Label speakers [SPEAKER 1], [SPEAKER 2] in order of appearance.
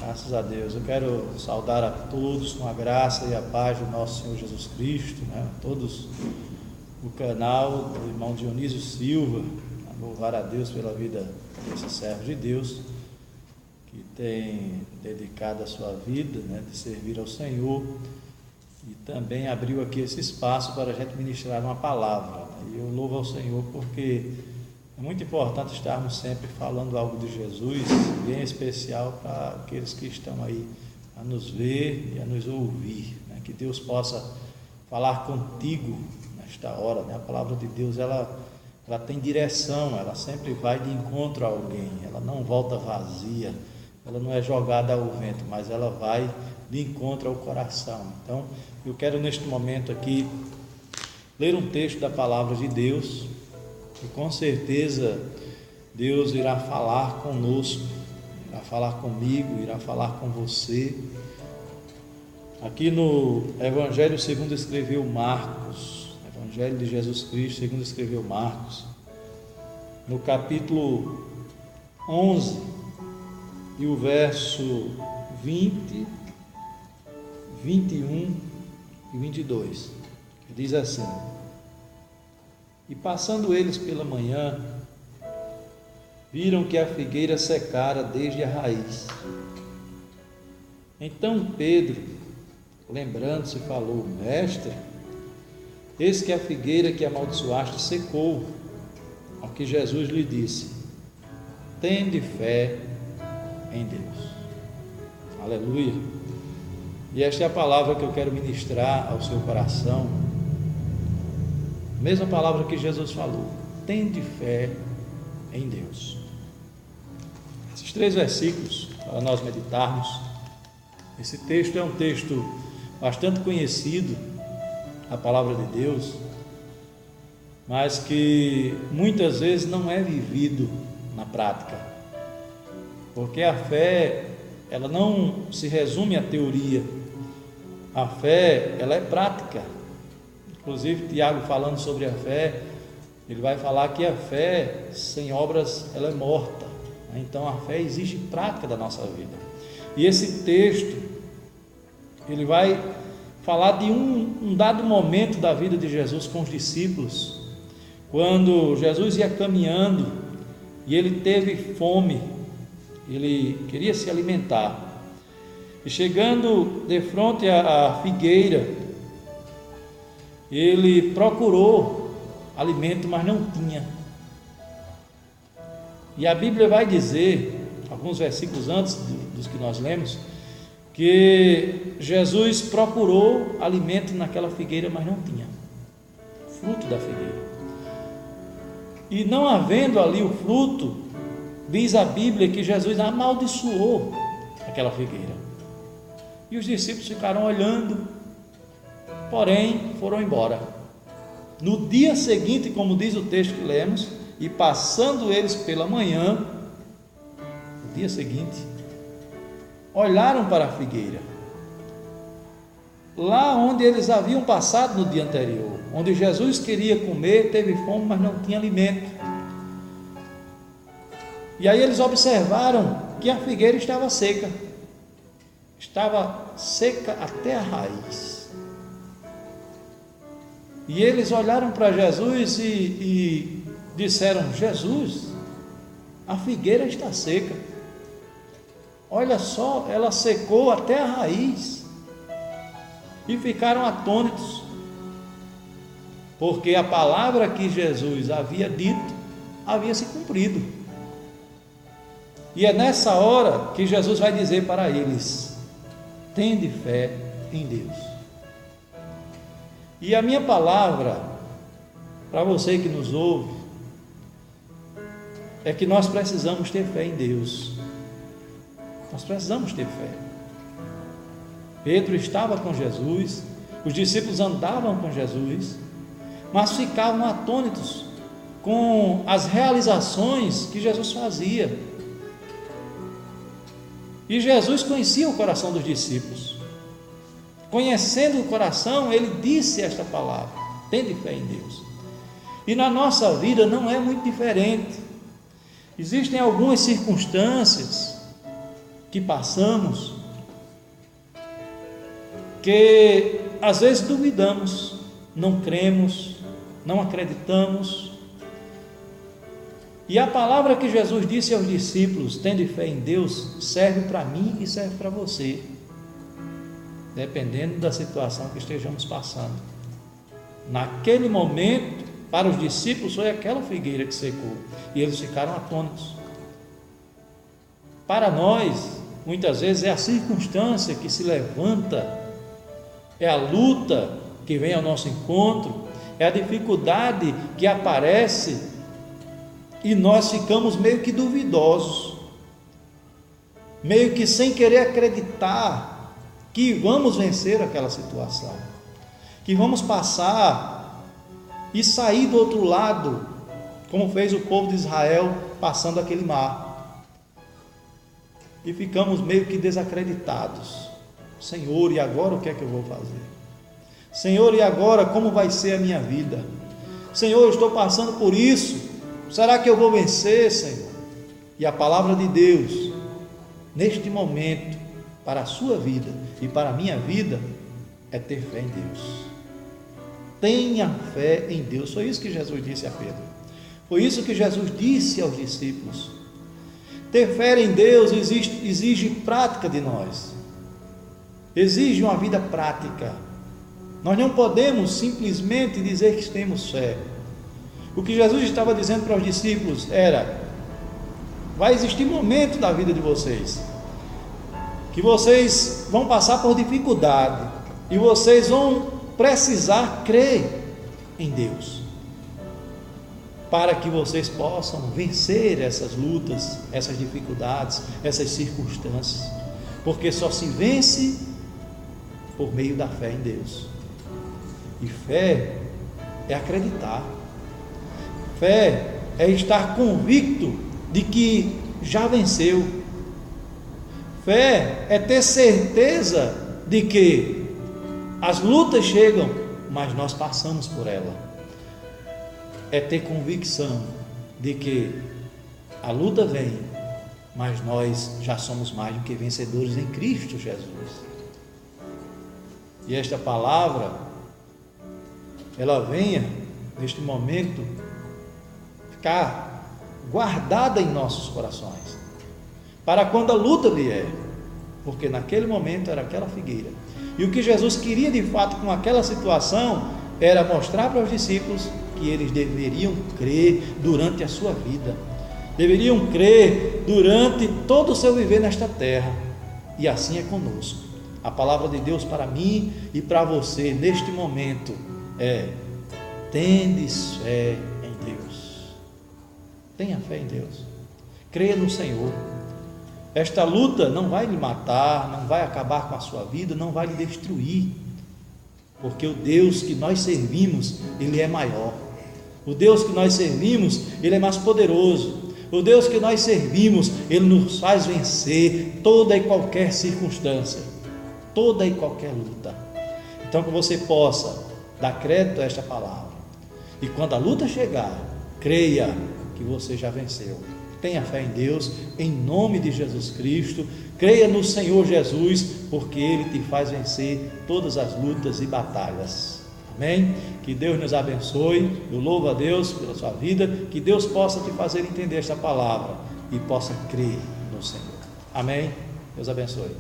[SPEAKER 1] Graças a Deus. Eu quero saudar a todos com a graça e a paz do nosso Senhor Jesus Cristo, né? Todos o canal do irmão Dionísio Silva, a louvar a Deus pela vida desse servo de Deus, que tem dedicado a sua vida, né, de servir ao Senhor, e também abriu aqui esse espaço para a gente ministrar uma palavra. E eu louvo ao Senhor porque é muito importante estarmos sempre falando algo de Jesus, e em especial para aqueles que estão aí a nos ver e a nos ouvir, né? Que Deus possa falar contigo nesta hora, né? A palavra de Deus, ela tem direção, ela sempre vai de encontro a alguém, ela não volta vazia, ela não é jogada ao vento, mas ela vai de encontro ao coração. Então, eu quero neste momento aqui ler um texto da palavra de Deus, e com certeza Deus irá falar conosco, irá falar comigo, irá falar com você. Aqui no Evangelho segundo escreveu Marcos, Evangelho de Jesus Cristo segundo escreveu Marcos, no capítulo 11 e o verso 20, 21 e 22, que diz assim: E passando eles pela manhã, viram que a figueira secara desde a raiz. Então Pedro, lembrando-se, falou: Mestre, eis que a figueira que amaldiçoaste secou. Ao que Jesus lhe disse: Tende fé em Deus. Aleluia. E esta é a palavra que eu quero ministrar ao seu coração. A mesma palavra que Jesus falou: tende fé em Deus. Esses 3 versículos para nós meditarmos. Esse texto é um texto bastante conhecido, a palavra de Deus, mas que muitas vezes não é vivido na prática, porque a fé, ela não se resume à teoria. A fé, ela é prática. Inclusive, Tiago, falando sobre a fé, ele vai falar que a fé sem obras, ela é morta. Então, a fé exige prática da nossa vida. E esse texto, ele vai falar de um dado momento da vida de Jesus com os discípulos, quando Jesus ia caminhando e ele teve fome, ele queria se alimentar. E chegando de frente à figueira, ele procurou alimento, mas não tinha. E a Bíblia vai dizer, alguns versículos antes dos que nós lemos, que Jesus procurou alimento naquela figueira, mas não tinha fruto da figueira. E não havendo ali o fruto, diz a Bíblia que Jesus amaldiçoou aquela figueira. E os discípulos ficaram olhando, porém foram embora. No dia seguinte, como diz o texto que lemos, e passando eles pela manhã, no dia seguinte, olharam para a figueira, lá onde eles haviam passado no dia anterior, onde Jesus queria comer, teve fome, mas não tinha alimento. E aí eles observaram que a figueira estava seca até a raiz. E eles olharam para Jesus e disseram: Jesus, a figueira está seca, olha só, ela secou até a raiz. E ficaram atônitos, porque a palavra que Jesus havia dito havia se cumprido. E é nessa hora que Jesus vai dizer para eles: tende fé em Deus. E a minha palavra para você que nos ouve é que nós precisamos ter fé em Deus. Nós precisamos ter fé. Pedro estava com Jesus, os discípulos andavam com Jesus, mas ficavam atônitos com as realizações que Jesus fazia. E Jesus conhecia o coração dos discípulos. Conhecendo o coração, ele disse esta palavra: tende fé em Deus. E na nossa vida não é muito diferente. Existem algumas circunstâncias que passamos, que às vezes duvidamos, não cremos, não acreditamos. E a palavra que Jesus disse aos discípulos, tende fé em Deus, serve para mim e serve para você, dependendo da situação que estejamos passando. Naquele momento, para os discípulos foi aquela figueira que secou, e eles ficaram atônitos. Para nós, muitas vezes é a circunstância que se levanta, é a luta que vem ao nosso encontro, é a dificuldade que aparece, e nós ficamos meio que duvidosos, meio que sem querer acreditar que vamos vencer aquela situação, que vamos passar e sair do outro lado, como fez o povo de Israel passando aquele mar, e ficamos meio que desacreditados. Senhor, e agora o que é que eu vou fazer? Senhor, e agora como vai ser a minha vida? Senhor, eu estou passando por isso, será que eu vou vencer, Senhor? E a palavra de Deus, neste momento, para a sua vida e para a minha vida, é ter fé em Deus. Tenha fé em Deus. Foi isso que Jesus disse a Pedro. Foi isso que Jesus disse aos discípulos. Ter fé em Deus exige prática de nós. Exige uma vida prática. Nós não podemos simplesmente dizer que temos fé. O que Jesus estava dizendo para os discípulos era: vai existir momento da vida de vocês que vocês vão passar por dificuldade e vocês vão precisar crer em Deus para que vocês possam vencer essas lutas, essas dificuldades, essas circunstâncias, porque só se vence por meio da fé em Deus. E fé é acreditar, fé é estar convicto de que já venceu, fé é ter certeza de que as lutas chegam, mas nós passamos por ela, é ter convicção de que a luta vem, mas nós já somos mais do que vencedores em Cristo Jesus. E esta palavra, ela venha neste momento ficar guardada em nossos corações, para quando a luta vier, porque naquele momento era aquela figueira, e o que Jesus queria de fato com aquela situação, era mostrar para os discípulos que eles deveriam crer durante a sua vida, deveriam crer durante todo o seu viver nesta terra, e assim é conosco. A palavra de Deus para mim e para você neste momento é: tendes fé em Deus. Tenha fé em Deus, creia no Senhor. Esta luta não vai lhe matar, não vai acabar com a sua vida, não vai lhe destruir, porque o Deus que nós servimos, Ele é maior. O Deus que nós servimos, Ele é mais poderoso. O Deus que nós servimos, Ele nos faz vencer toda e qualquer circunstância, toda e qualquer luta. Então que você possa dar crédito a esta palavra, e quando a luta chegar, creia que você já venceu. Tenha fé em Deus, em nome de Jesus Cristo, creia no Senhor Jesus, porque Ele te faz vencer todas as lutas e batalhas. Amém? Que Deus nos abençoe. Eu louvo a Deus pela sua vida, que Deus possa te fazer entender esta palavra e possa crer no Senhor. Amém? Deus abençoe.